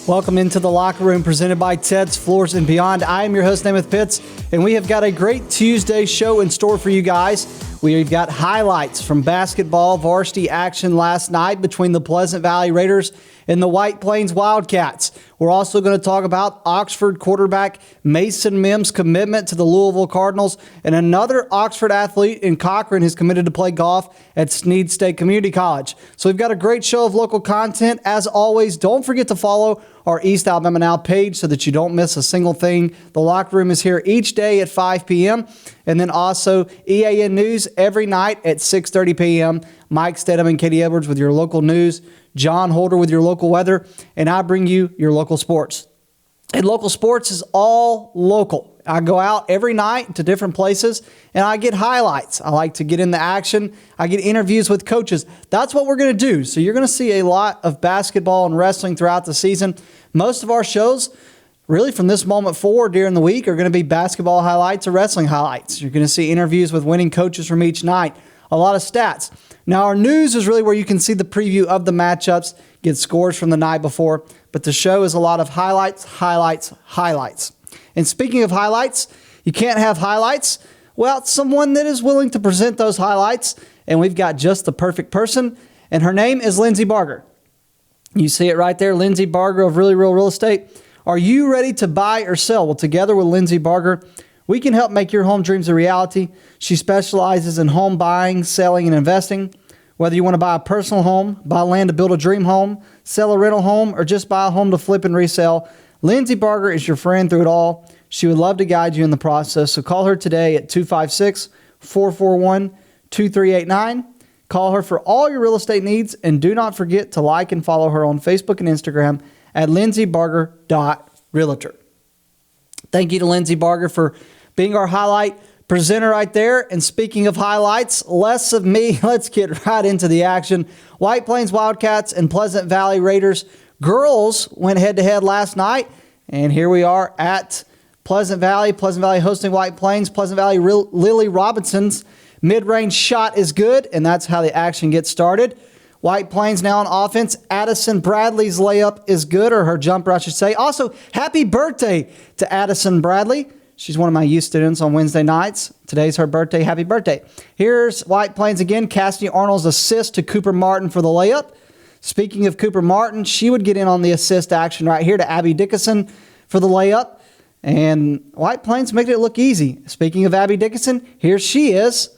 Welcome into the Locker Room presented by Ted's Floors and Beyond. I am your host, Namath Pitts, and we have got a great Tuesday show in store for you guys. We've got highlights from basketball varsity action last night between the Pleasant Valley Raiders and the White Plains Wildcats. We're also going to talk about Oxford quarterback Mason Mims' commitment to the Louisville Cardinals, and another Oxford athlete in Cochran who's committed to play golf at Snead State Community College. So we've got a great show of local content. As always, don't forget to follow our East Alabama Now page so that you don't miss a single thing. The Locker Room is here each day at 5 p.m. And then also EAN News every night at 6:30 p.m. Mike Stedham and Katie Edwards with your local news. John Holder with your local weather. And I bring you your local sports. And local sports is all local. I go out every night to different places and I get highlights. I like to get in the action. I get interviews with coaches. That's what we're going to do. So you're going to see a lot of basketball and wrestling throughout the season. Most of our shows, really from this moment forward during the week, are going to be basketball highlights or wrestling highlights. You're going to see interviews with winning coaches from each night. A lot of stats. Now, our news is really where you can see the preview of the matchups, get scores from the night before. But the show is a lot of highlights, highlights, highlights. And speaking of highlights, you can't have highlights without someone that is willing to present those highlights. And we've got just the perfect person. And her name is Lindsay Barger. You see it right there, Lindsay Barger of Really Real Real Estate. Are you ready to buy or sell? Well, together with Lindsay Barger, we can help make your home dreams a reality. She specializes in home buying, selling, and investing. Whether you want to buy a personal home, buy land to build a dream home, sell a rental home, or just buy a home to flip and resell, Lindsay Barger is your friend through it all. She would love to guide you in the process. So call her today at 256-441-2389. Call her for all your real estate needs. And do not forget to like and follow her on Facebook and Instagram at lindsaybarger.realtor. Thank you to Lindsay Barger for being our highlight presenter right there. And speaking of highlights, less of me. Let's get right into the action. White Plains Wildcats and Pleasant Valley Raiders girls went head-to-head last night. And here we are at Pleasant Valley. Pleasant Valley hosting White Plains. Pleasant Valley Lily Robinson's mid-range shot is good, and that's how the action gets started. White Plains now on offense. Addison Bradley's layup is good, or her jumper, I should say. Also, happy birthday to Addison Bradley. She's one of my youth students on Wednesday nights. Today's her birthday. Happy birthday. Here's White Plains again. Cassidy Arnold's assist to Cooper Martin for the layup. Speaking of Cooper Martin, she would get in on the assist action right here to Abby Dickinson for the layup. And White Plains making it look easy. Speaking of Abby Dickinson, here she is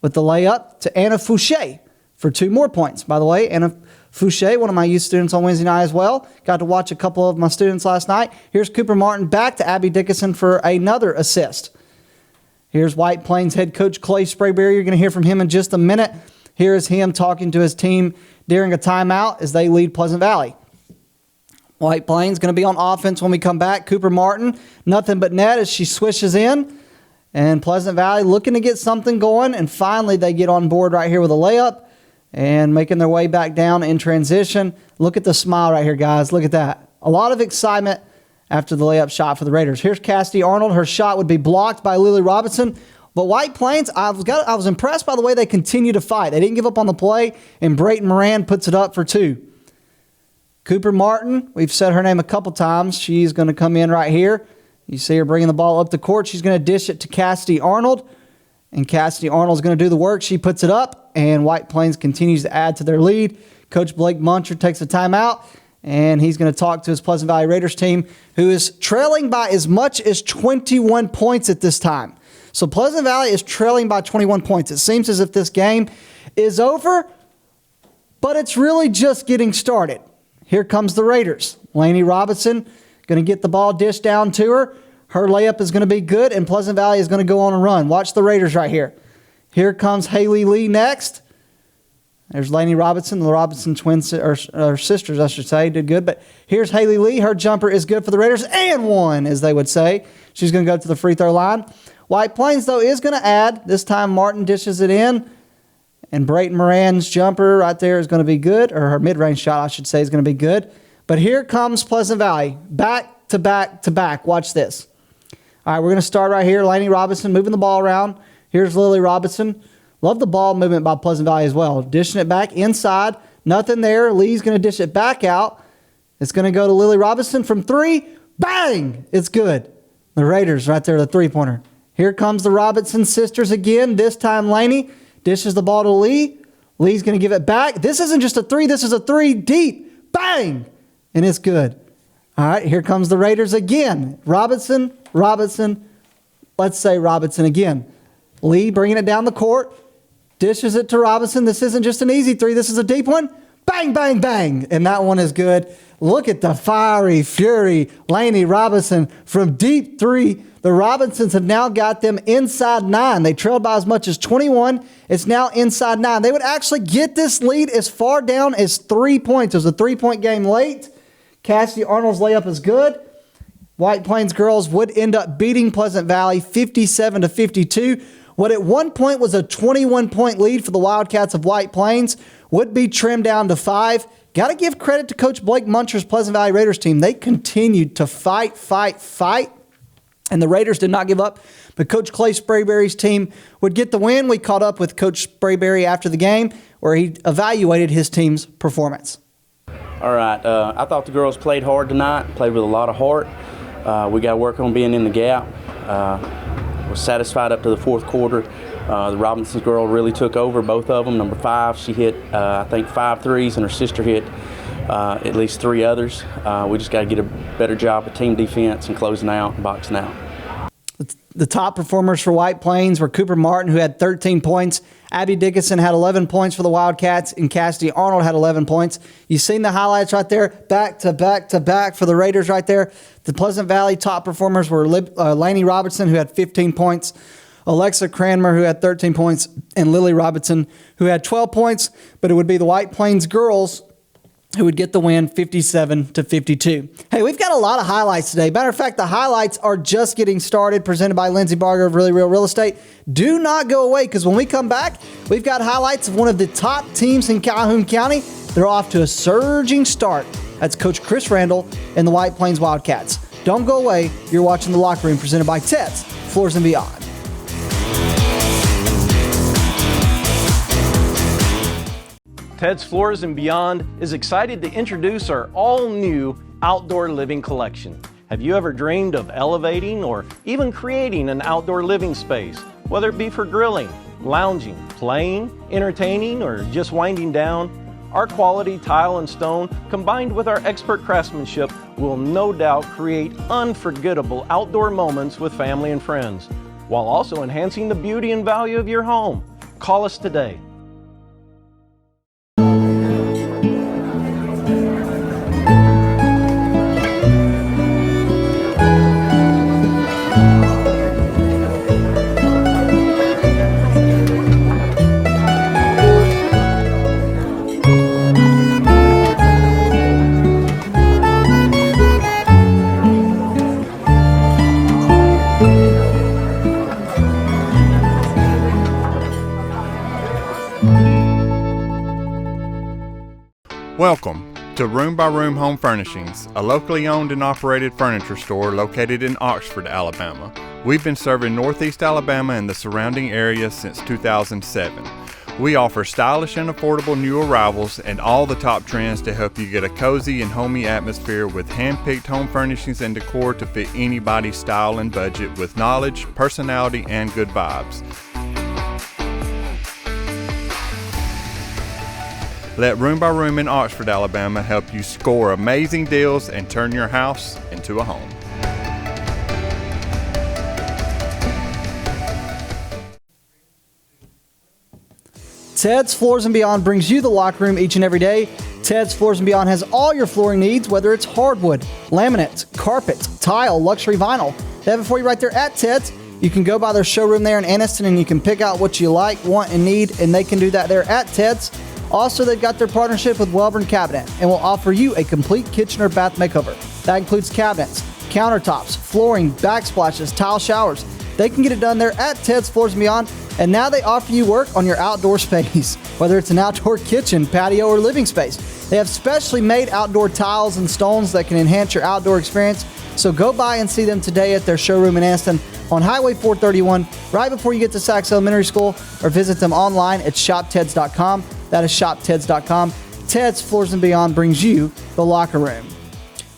with the layup to Anna Fouché for 2 more points. By the way, Anna Fouché, one of my youth students on Wednesday night as well. Got to watch a couple of my students last night. Here's Cooper Martin back to Abby Dickinson for another assist. Here's White Plains head coach Clay Sprayberry. You're going to hear from him in just a minute. Here's him talking to his team during a timeout as they lead Pleasant Valley. White Plains going to be on offense when we come back. Cooper Martin, nothing but net as she swishes in. And Pleasant Valley looking to get something going. And finally they get on board right here with a layup and making their way back down in transition. Look at the smile right here, guys. Look at that. A lot of excitement after the layup shot for the Raiders. Here's Cassidy Arnold. Her shot would be blocked by Lily Robinson. But White Plains, I was impressed by the way they continue to fight. They didn't give up on the play, and Brayden Moran puts it up for 2. Cooper Martin, we've said her name a couple times. She's going to come in right here. You see her bringing the ball up the court. She's going to dish it to Cassidy Arnold. And Cassidy Arnold's going to do the work. She puts it up, and White Plains continues to add to their lead. Coach Blake Muncher takes a timeout, and he's going to talk to his Pleasant Valley Raiders team, who is trailing by as much as 21 points at this time. So Pleasant Valley is trailing by 21 points. It seems as if this game is over, but it's really just getting started. Here comes the Raiders. Lainey Robinson going to get the ball dished down to her. Her layup is going to be good, and Pleasant Valley is going to go on a run. Watch the Raiders right here. Here comes Haley Lee next. There's Lainey Robinson. The Robinson twins, or sisters, I should say, did good. But here's Haley Lee. Her jumper is good for the Raiders, and one, as they would say. She's going to go to the free throw line. White Plains, though, is going to add. This time Martin dishes it in, and Brayden Moran's jumper right there is going to be good, or her mid-range shot, I should say, is going to be good. But here comes Pleasant Valley, back to back to back. Watch this. All right, we're going to start right here. Lainey Robinson moving the ball around. Here's Lily Robinson. Love the ball movement by Pleasant Valley as well. Dishing it back inside. Nothing there. Lee's going to dish it back out. It's going to go to Lily Robinson from 3. Bang! It's good. The Raiders right there, the three-pointer. Here comes the Robinson sisters again. This time Laney dishes the ball to Lee. Lee's going to give it back. This isn't just a 3. This is a 3 deep. Bang! And it's good. All right, here comes the Raiders again. Robinson. Let's say Robinson again. Lee bringing it down the court. Dishes it to Robinson. This isn't just an easy 3. This is a deep one. Bang, bang, bang. And that one is good. Look at the fiery fury. Laney Robinson from deep 3. The Robinsons have now got them inside 9. They trailed by as much as 21. It's now inside 9. They would actually get this lead as far down as 3 points. It was a 3-point game late. Cassidy Arnold's layup is good. White Plains girls would end up beating Pleasant Valley 57-52. What at one point was a 21-point lead for the Wildcats of White Plains would be trimmed down to 5. Got to give credit to Coach Blake Muncher's Pleasant Valley Raiders team. They continued to fight. And the Raiders did not give up. But Coach Clay Sprayberry's team would get the win. We caught up with Coach Sprayberry after the game where he evaluated his team's performance. All right. I thought the girls played hard tonight, played with a lot of heart. We got to work on being in the gap. Was satisfied up to the fourth quarter. The Robinson girl really took over, both of them. Number 5, she hit, I think, 5 threes, and her sister hit at least 3 others. We just got to get a better job of team defense and closing out and boxing out. The top performers for White Plains were Cooper Martin, who had 13 points. Abby Dickinson had 11 points for the Wildcats, and Cassidy Arnold had 11 points. You've seen the highlights right there, back to back for the Raiders right there. The Pleasant Valley top performers were Laney Robertson, who had 15 points, Alexa Cranmer, who had 13 points, and Lily Robinson, who had 12 points. But it would be the White Plains girls who would get the win 57-52. Hey, we've got a lot of highlights today. Matter of fact, the highlights are just getting started, presented by Lindsay Barger of Really Real Real Estate. Do not go away, because when we come back, we've got highlights of one of the top teams in Calhoun County. They're off to a surging start. That's Coach Chris Randall and the White Plains Wildcats. Don't go away. You're watching The Locker Room, presented by Ted's Floors and Beyond. Ted's Floors and Beyond is excited to introduce our all-new outdoor living collection. Have you ever dreamed of elevating or even creating an outdoor living space, whether it be for grilling, lounging, playing, entertaining, or just winding down? Our quality tile and stone, combined with our expert craftsmanship, will no doubt create unforgettable outdoor moments with family and friends, while also enhancing the beauty and value of your home. Call us today. Welcome to Room by Room Home Furnishings, a locally owned and operated furniture store located in Oxford, Alabama. We've been serving Northeast Alabama and the surrounding area since 2007. We offer stylish and affordable new arrivals and all the top trends to help you get a cozy and homey atmosphere with hand-picked home furnishings and decor to fit anybody's style and budget with knowledge, personality, and good vibes. Let Room by Room in Oxford, Alabama help you score amazing deals and turn your house into a home. Ted's Floors and Beyond brings you The Locker Room each and every day. Ted's Floors and Beyond has all your flooring needs, whether it's hardwood, laminates, carpet, tile, luxury vinyl. They have it for you right there at Ted's. You can go by their showroom there in Anniston and you can pick out what you like, want, and need, and they can do that there at Ted's. Also, they've got their partnership with Welborn Cabinet and will offer you a complete kitchen or bath makeover. That includes cabinets, countertops, flooring, backsplashes, tile showers. They can get it done there at Ted's Floors and Beyond. And now they offer you work on your outdoor space, whether it's an outdoor kitchen, patio, or living space. They have specially made outdoor tiles and stones that can enhance your outdoor experience. So go by and see them today at their showroom in Anniston on Highway 431, right before you get to Sachs Elementary School, or visit them online at shopteds.com. That is shopteds.com. Ted's Floors and Beyond brings you The Locker Room.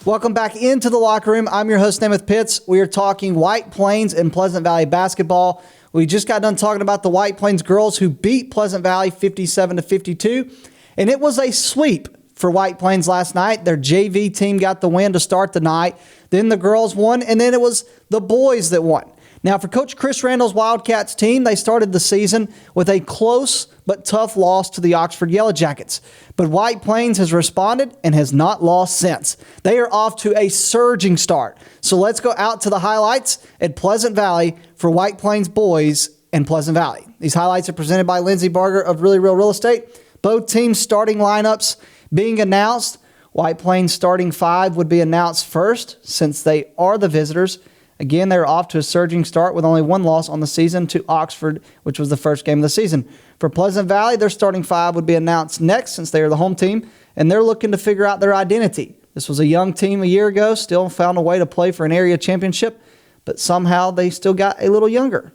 Welcome back into the locker room. I'm your host, Namath Pitts. We are talking White Plains and Pleasant Valley basketball. We just got done talking about the White Plains girls who beat Pleasant Valley 57-52, and it was a sweep for White Plains last night. Their JV team got the win to start the night. Then the girls won, and then it was the boys that won. Now, for Coach Chris Randall's Wildcats team, they started the season with a close but tough loss to the Oxford Yellow Jackets. But White Plains has responded and has not lost since. They are off to a surging start. So let's go out to the highlights at Pleasant Valley for White Plains boys and Pleasant Valley. These highlights are presented by Lindsay Barger of Really Real Real Estate. Both teams' starting lineups being announced. White Plains starting five would be announced first since they are the visitors. Again, they're off to a surging start with only one loss on the season to Oxford, which was the first game of the season. For Pleasant Valley, their starting five would be announced next since they are the home team, and they're looking to figure out their identity. This was a young team a year ago, still found a way to play for an area championship, but somehow they still got a little younger.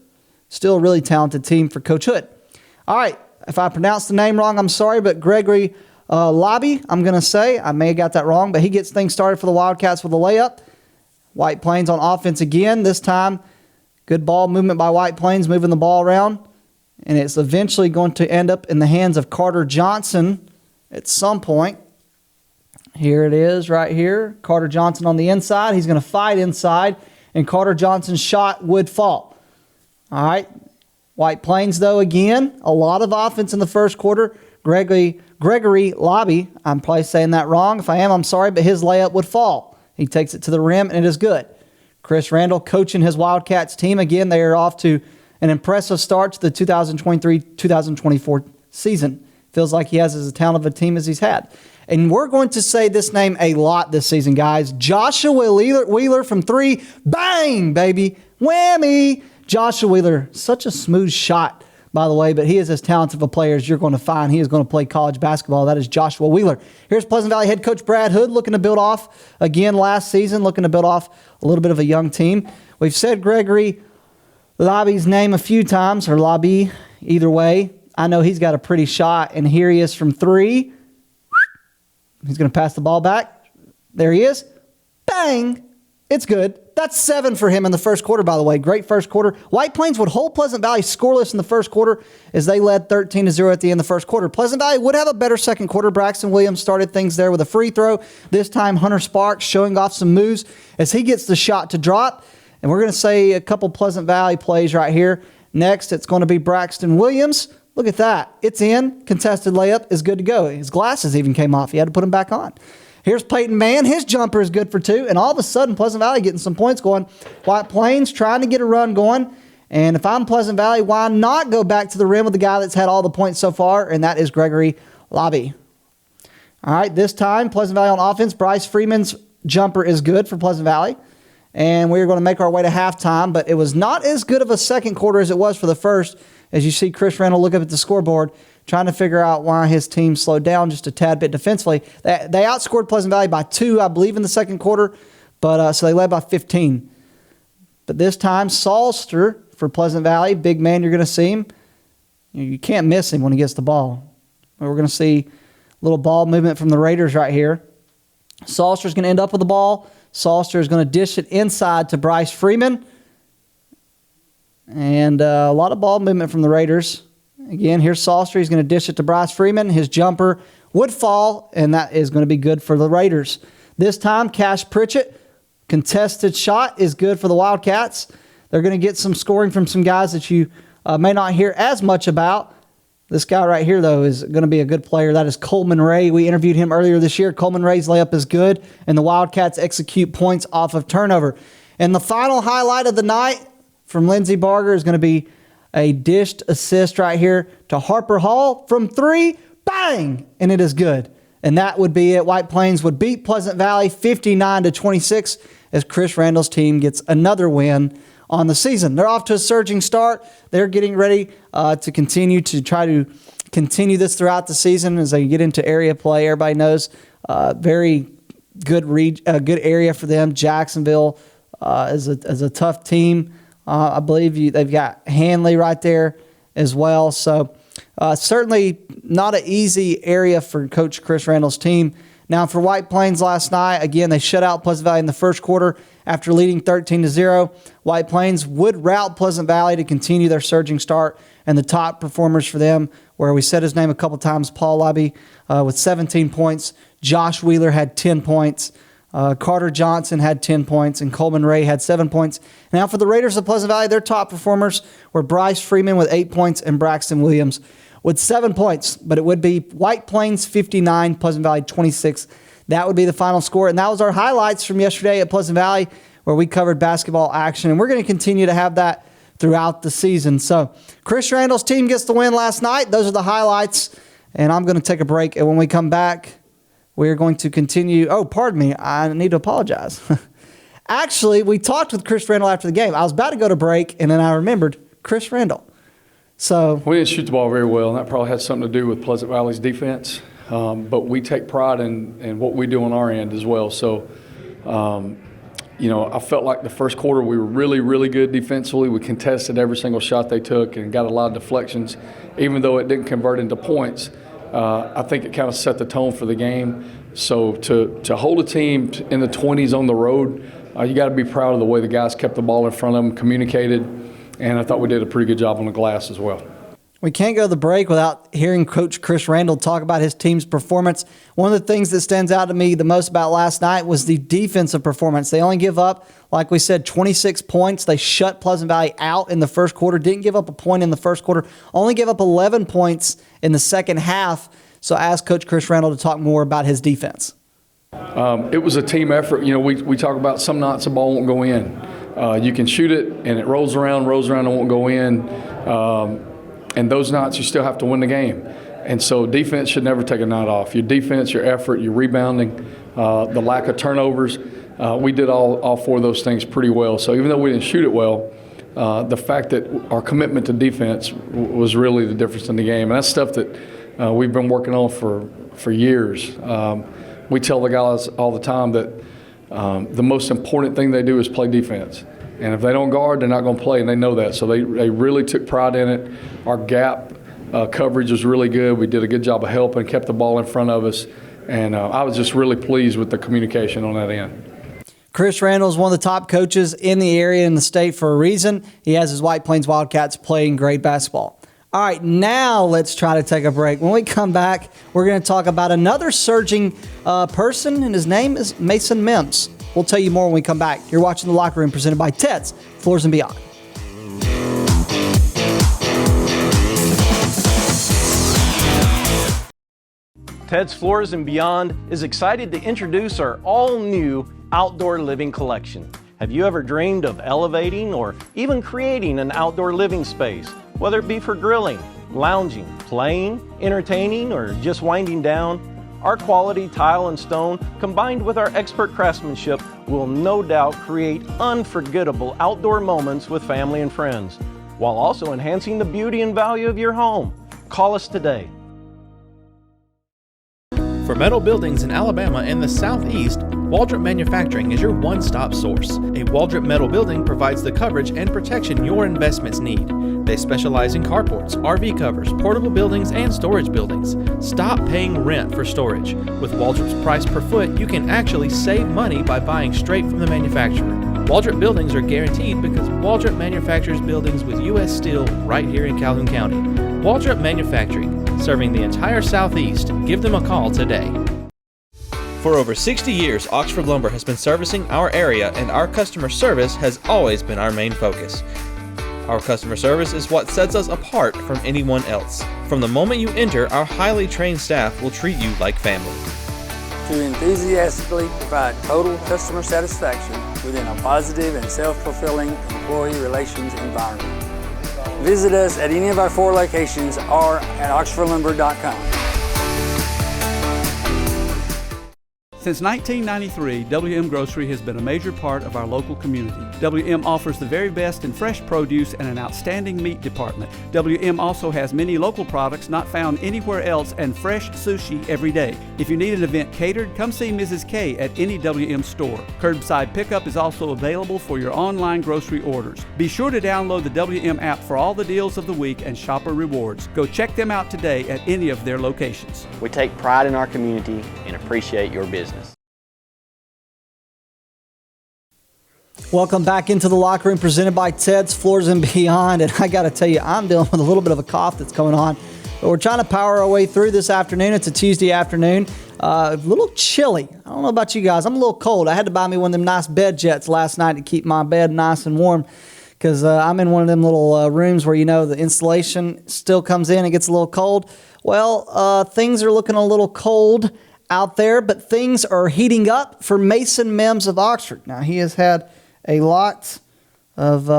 Still a really talented team for Coach Hood. All right, if I pronounced the name wrong, I'm sorry, but Gregory Lobby, I'm going to say, I may have got that wrong, but he gets things started for the Wildcats with a layup. White Plains on offense again. This time, good ball movement by White Plains, moving the ball around. And it's eventually going to end up in the hands of Carter Johnson at some point. Here it is right here. Carter Johnson on the inside. He's going to fight inside, and Carter Johnson's shot would fall. All right. White Plains, though, again, a lot of offense in the first quarter. Gregory Lobby, I'm probably saying that wrong. If I am, I'm sorry, but his layup would fall. He takes it to the rim, and it is good. Chris Randall coaching his Wildcats team. Again, they are off to an impressive start to the 2023-2024 season. Feels like he has as talented of a team as he's had. And we're going to say this name a lot this season, guys. Joshua Wheeler from three. Bang, baby. Whammy. Joshua Wheeler, such a smooth shot, by the way, but he is as talented of a player as you're going to find. He is going to play college basketball. That is Joshua Wheeler. Here's Pleasant Valley head coach Brad Hood looking to build off again last season, looking to build off a little bit of a young team. We've said Gregory Lobby's name a few times, or Lobby, either way. I know he's got a pretty shot, and here he is from three. He's going to pass the ball back. There he is. Bang! It's good. That's 7 for him in the first quarter, by the way. Great first quarter. White Plains would hold Pleasant Valley scoreless in the first quarter as they led 13-0 at the end of the first quarter. Pleasant Valley would have a better second quarter. Braxton Williams started things there with a free throw. This time, Hunter Sparks showing off some moves as he gets the shot to drop. And we're going to say a couple Pleasant Valley plays right here. Next, it's going to be Braxton Williams. Look at that. It's in. Contested layup is good to go. His glasses even came off. He had to put them back on. Here's Peyton Mann. His jumper is good for 2. And all of a sudden, Pleasant Valley getting some points going. White Plains trying to get a run going. And if I'm Pleasant Valley, why not go back to the rim with the guy that's had all the points so far? And that is Gregory Lobby. All right, this time, Pleasant Valley on offense. Bryce Freeman's jumper is good for Pleasant Valley. And we're going to make our way to halftime. But it was not as good of a second quarter as it was for the first. As you see Chris Randall look up at the scoreboard, trying to figure out why his team slowed down just a tad bit defensively. They outscored Pleasant Valley by 2, I believe, in the second quarter, but so they led by 15. But this time, Salster for Pleasant Valley, big man, you're going to see him. You can't miss him when he gets the ball. We're going to see a little ball movement from the Raiders right here. Salster's going to end up with the ball. Salster is going to dish it inside to Bryce Freeman. And a lot of ball movement from the Raiders. Again, here's Salster. He's going to dish it to Bryce Freeman. His jumper would fall, and that is going to be good for the Raiders. This time, Cash Pritchett, contested shot is good for the Wildcats. They're going to get some scoring from some guys that you may not hear as much about. This guy right here, though, is going to be a good player. That is Coleman Ray. We interviewed him earlier this year. Coleman Ray's layup is good, and the Wildcats execute points off of turnover. And the final highlight of the night from Lindsay Barger is going to be a dished assist right here to Harper Hall from 3. Bang! And it is good. And that would be it. White Plains would beat Pleasant Valley 59-26 as Chris Randall's team gets another win on the season. They're off to a surging start. They're getting ready to continue to try to continue this throughout the season as they get into area play. Everybody knows very good good area for them. Jacksonville is a tough team. I believe they've got Hanley right there as well. So certainly not an easy area for Coach Chris Randall's team Now for White Plains last night, again, they shut out Pleasant Valley in the first quarter after leading 13-0. White Plains would rout Pleasant Valley to continue their surging start, and the top performers for them, where we said his name a couple times, Paul Labby with 17 points. Josh Wheeler had 10 points. Carter Johnson had 10 points, and Coleman Ray had 7 points. Now for the Raiders of Pleasant Valley, their top performers were Bryce Freeman with 8 points and Braxton Williams with 7 points. But it would be White Plains 59, Pleasant Valley 26. That would be the final score. And that was our highlights from yesterday at Pleasant Valley, where we covered basketball action. And we're going to continue to have that throughout the season. So Chris Randall's team gets the win last night. Those are the highlights. And I'm going to take a break. And when we come back, we're going to continue. Oh, pardon me. I need to apologize. Actually, we talked with Chris Randall after the game. I was about to go to break, and then I remembered Chris Randall. So we didn't shoot the ball very well, and that probably had something to do with Pleasant Valley's defense. But we take pride in what we do on our end as well. So, I felt like the first quarter we were really, really good defensively. We contested every single shot they took and got a lot of deflections. Even though it didn't convert into points, I think it kind of set the tone for the game. So to hold a team in the 20s on the road, you got to be proud of the way the guys kept the ball in front of them, communicated, and I thought we did a pretty good job on the glass as well. We can't go to the break without hearing Coach Chris Randall talk about his team's performance. One of the things that stands out to me the most about last night was the defensive performance. They only give up, like we said, 26 points. They shut Pleasant Valley out in the first quarter, didn't give up a point in the first quarter, only gave up 11 points in the second half. So I asked Coach Chris Randall to talk more about his defense. It was a team effort. We talk about some nights the ball won't go in. You can shoot it, and it rolls around, and won't go in. And those nights you still have to win the game. And so defense should never take a night off. Your defense, your effort, your rebounding, the lack of turnovers, we did all four of those things pretty well. So even though we didn't shoot it well, the fact that our commitment to defense was really the difference in the game. And that's stuff that we've been working on for years. We tell the guys all the time that the most important thing they do is play defense. And if they don't guard, they're not going to play, and they know that. So they really took pride in it. Our gap coverage was really good. We did a good job of helping, kept the ball in front of us. And I was just really pleased with the communication on that end. Chris Randall is one of the top coaches in the area and the state for a reason. He has his White Plains Wildcats playing great basketball. All right, now let's try to take a break. When we come back, we're going to talk about another surging person, and his name is Mason Mims. We'll tell you more when we come back. You're watching The Locker Room, presented by Ted's Floors and Beyond. Ted's Floors and Beyond is excited to introduce our all-new outdoor living collection. Have you ever dreamed of elevating or even creating an outdoor living space, whether it be for grilling, lounging, playing, entertaining, or just winding down? Our quality tile and stone, combined with our expert craftsmanship, will no doubt create unforgettable outdoor moments with family and friends, while also enhancing the beauty and value of your home. Call us today. For metal buildings in Alabama and the Southeast, Waldrop Manufacturing is your one-stop source. A Waldrop metal building provides the coverage and protection your investments need. They specialize in carports, RV covers, portable buildings, and storage buildings. Stop paying rent for storage. With Waldrop's price per foot, you can actually save money by buying straight from the manufacturer. Waldrop buildings are guaranteed because Waldrop manufactures buildings with U.S. Steel right here in Calhoun County. Waldrop Manufacturing, serving the entire Southeast. Give them a call today. For over 60 years, Oxford Lumber has been servicing our area, and our customer service has always been our main focus. Our customer service is what sets us apart from anyone else. From the moment you enter, our highly trained staff will treat you like family. To enthusiastically provide total customer satisfaction within a positive and self-fulfilling employee relations environment. Visit us at any of our 4 locations or at oxfordlumber.com. Since 1993, WM Grocery has been a major part of our local community. WM offers the very best in fresh produce and an outstanding meat department. WM also has many local products not found anywhere else and fresh sushi every day. If you need an event catered, come see Mrs. K at any WM store. Curbside pickup is also available for your online grocery orders. Be sure to download the WM app for all the deals of the week and shopper rewards. Go check them out today at any of their locations. We take pride in our community and appreciate your business. Welcome back into the locker room, presented by Ted's Floors and Beyond. And I got to tell you, I'm dealing with a little bit of a cough that's going on. But we're trying to power our way through this afternoon. It's a Tuesday afternoon. A little chilly. I don't know about you guys. I'm a little cold. I had to buy me one of them nice bed jets last night to keep my bed nice and warm, because I'm in one of them little rooms where, the insulation still comes in and gets a little cold. Well, things are looking a little cold out there, but things are heating up for Mason Mims of Oxford. Now, he has had a lot of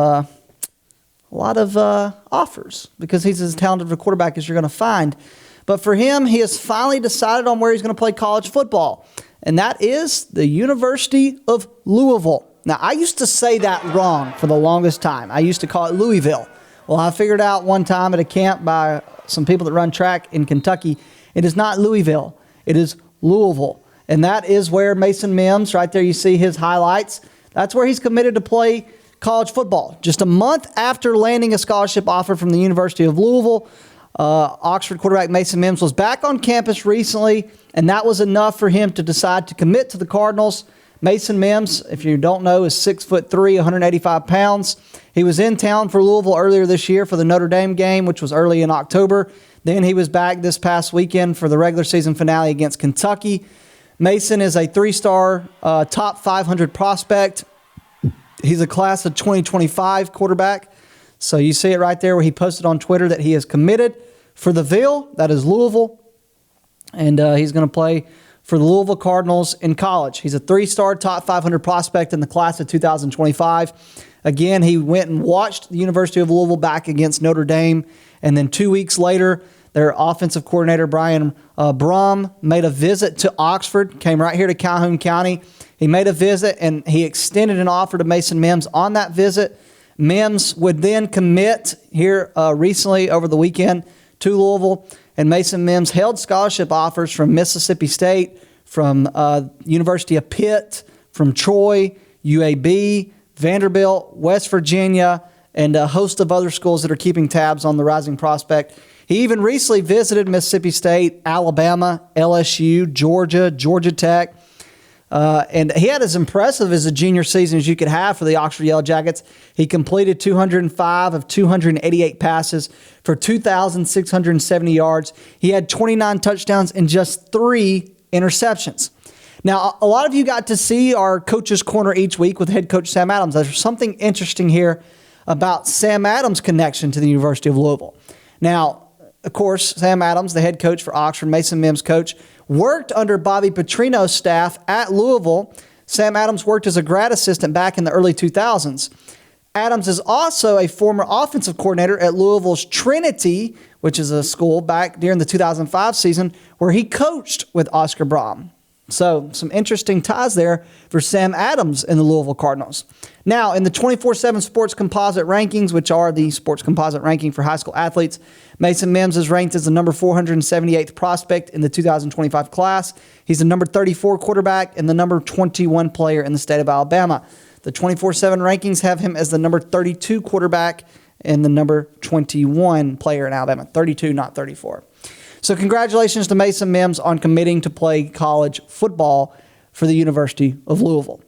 offers, because he's as talented of a quarterback as you're going to find. But for him, he has finally decided on where he's going to play college football, and that is the University of Louisville. Now, I used to say that wrong for the longest time. I used to call it Louisville. Well, I figured out one time at a camp by some people that run track in Kentucky, it is not Louisville. It is Louisville. And that is where Mason Mims, right there you see his highlights, that's where he's committed to play college football. Just a month after landing a scholarship offer from the University of Louisville, Oxford quarterback Mason Mims was back on campus recently, and that was enough for him to decide to commit to the Cardinals. Mason Mims, if you don't know, is 6'3", 185 pounds. He was in town for Louisville earlier this year for the Notre Dame game, which was early in October. Then he was back this past weekend for the regular season finale against Kentucky. Mason is a three-star top 500 prospect. He's a class of 2025 quarterback. So you see it right there where he posted on Twitter that he is committed for the Ville, that is Louisville, and he's going to play for the Louisville Cardinals in college. He's a three-star top 500 prospect in the class of 2025. Again, he went and watched the University of Louisville back against Notre Dame, and then 2 weeks later, their offensive coordinator, Brian Brom, made a visit to Oxford, came right here to Calhoun County. He made a visit, and he extended an offer to Mason Mims on that visit. Mims would then commit here recently over the weekend to Louisville, and Mason Mims held scholarship offers from Mississippi State, from University of Pitt, from Troy, UAB, Vanderbilt, West Virginia, and a host of other schools that are keeping tabs on the rising prospect. He even recently visited Mississippi State, Alabama, LSU, Georgia, Georgia Tech. And he had as impressive as a junior season as you could have for the Oxford Yellow Jackets. He completed 205 of 288 passes for 2,670 yards. He had 29 touchdowns and just 3 interceptions. Now, a lot of you got to see our Coach's Corner each week with head coach Sam Adams. There's something interesting here about Sam Adams' connection to the University of Louisville. Now, of course, Sam Adams, the head coach for Oxford, Mason Mims' coach, worked under Bobby Petrino's staff at Louisville. Sam Adams worked as a grad assistant back in the early 2000s. Adams is also a former offensive coordinator at Louisville's Trinity, which is a school back during the 2005 season where he coached with Oscar Brom. So some interesting ties there for Sam Adams and the Louisville Cardinals. Now, in the 24/7 Sports Composite Rankings, which are the sports composite ranking for high school athletes, Mason Mims is ranked as the number 478th prospect in the 2025 class. He's the number 34 quarterback and the number 21 player in the state of Alabama. The 24/7 rankings have him as the number 32 quarterback and the number 21 player in Alabama. 32, not 34. So congratulations to Mason Mims on committing to play college football for the University of Louisville.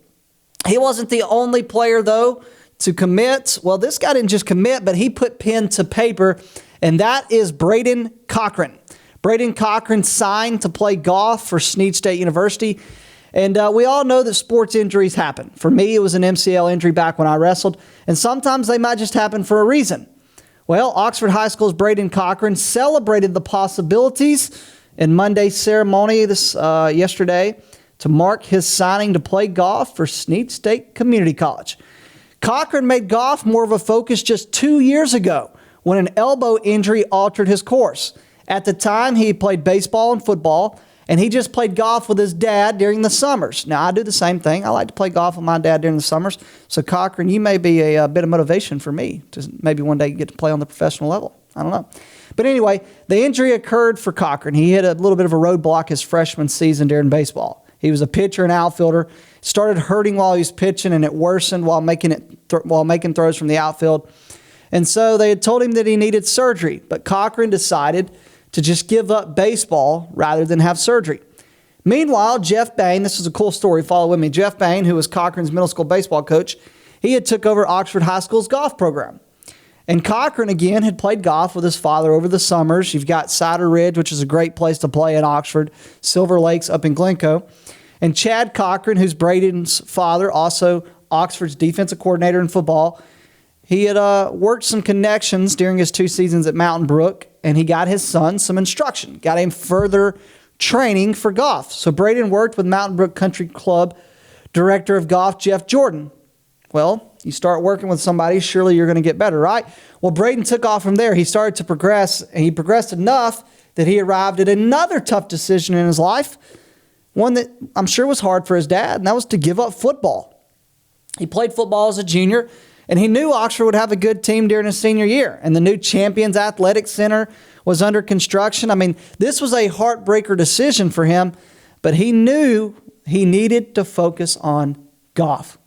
He wasn't the only player, though, to commit. Well, this guy didn't just commit, but he put pen to paper, and that is Brayden Cochran. Brayden Cochran signed to play golf for Snead State University, and we all know that sports injuries happen. For me, it was an MCL injury back when I wrestled, and sometimes they might just happen for a reason. Well, Oxford High School's Brayden Cochran celebrated the possibilities in Monday's ceremony yesterday to mark his signing to play golf for Snead State Community College. Cochran made golf more of a focus just 2 years ago when an elbow injury altered his course. At the time, he played baseball and football, And he just played golf with his dad during the summers. Now, I do the same thing. I like to play golf with my dad during the summers. So, Cochran, you may be a bit of motivation for me to maybe one day get to play on the professional level. I don't know. But anyway, the injury occurred for Cochran. He hit a little bit of a roadblock his freshman season during baseball. He was a pitcher and outfielder. Started hurting while he was pitching, and it worsened while making throws from the outfield. And so they had told him that he needed surgery, but Cochran decided to just give up baseball rather than have surgery. Meanwhile, Jeff Bain, this is a cool story, follow with me. Jeff Bain, who was Cochran's middle school baseball coach, he had took over Oxford High School's golf program. And Cochran, again, had played golf with his father over the summers. You've got Cider Ridge, which is a great place to play in Oxford, Silver Lakes up in Glencoe. And Chad Cochran, who's Brayden's father, also Oxford's defensive coordinator in football, he had worked some connections during his 2 seasons at Mountain Brook, and he got his son some instruction, got him further training for golf. So Brayden worked with Mountain Brook Country Club director of golf, Jeff Jordan. Well, you start working with somebody, surely you're going to get better, right? Well, Brayden took off from there. He started to progress, and he progressed enough that he arrived at another tough decision in his life, one that I'm sure was hard for his dad, and that was to give up football. He played football as a junior, and he knew Oxford would have a good team during his senior year. And the new Champions Athletic Center was under construction. I mean, this was a heartbreaker decision for him, but he knew he needed to focus on golf.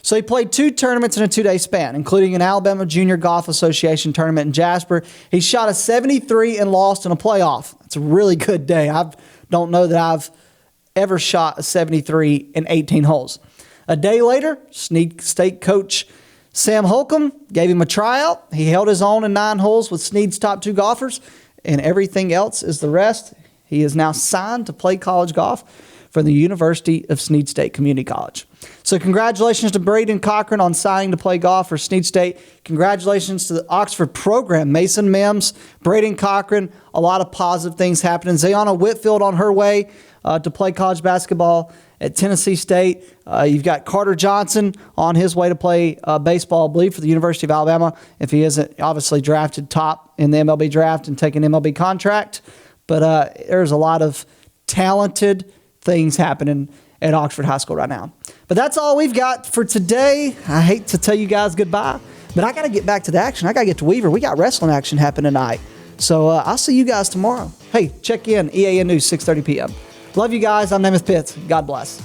So he played 2 tournaments in a 2-day span, including an Alabama Junior Golf Association tournament in Jasper. He shot a 73 and lost in a playoff. It's a really good day. I don't know that I've ever shot a 73 in 18 holes. A day later, Snead State coach Sam Holcomb gave him a tryout. He held his own in 9 holes with Snead's top 2 golfers, and everything else is the rest. He is now signed to play college golf for the University of Snead State Community College. So congratulations to Brayden Cochran on signing to play golf for Snead State. Congratulations to the Oxford program, Mason Mims, Brayden Cochran, a lot of positive things happening. Zayana Whitfield on her way to play college basketball at Tennessee State. You've got Carter Johnson on his way to play baseball, I believe, for the University of Alabama, if he isn't obviously drafted top in the MLB draft and take an MLB contract. But there's a lot of talented things happening at Oxford High School right now. But that's all we've got for today. I hate to tell you guys goodbye, but I got to get back to the action. I got to get to Weaver. We got wrestling action happening tonight. So I'll see you guys tomorrow. Hey, check in, EAN News, 6:30 p.m. Love you guys. I'm Namath Pitts. God bless.